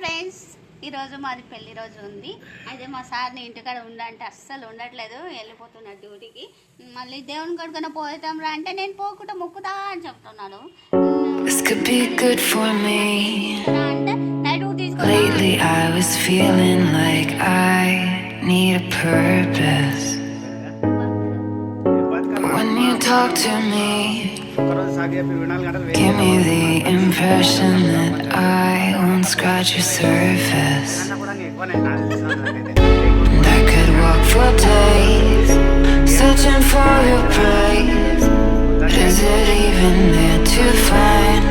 Friends, ఈరోజు మాది పెళ్లి రోజు ఉంది. అయితే మా సార్ని ఇంటికాడ ఉండంటే అస్సలు ఉండట్లేదు, వెళ్ళిపోతున్నాడు డ్యూటీకి. మళ్ళీ దేవుని కడుకున్న పోతాం రా అంటే నేను పోకుండా మొక్కుతా అని చెప్తున్నాను. This could be good for me. అంటే నైట్ తీసుకొని Lately I was feeling like I need a purpose. When you talk to me, give me the impression that I won't scratch your surface. And I could walk for days, searching for your praise. But is it even there to find?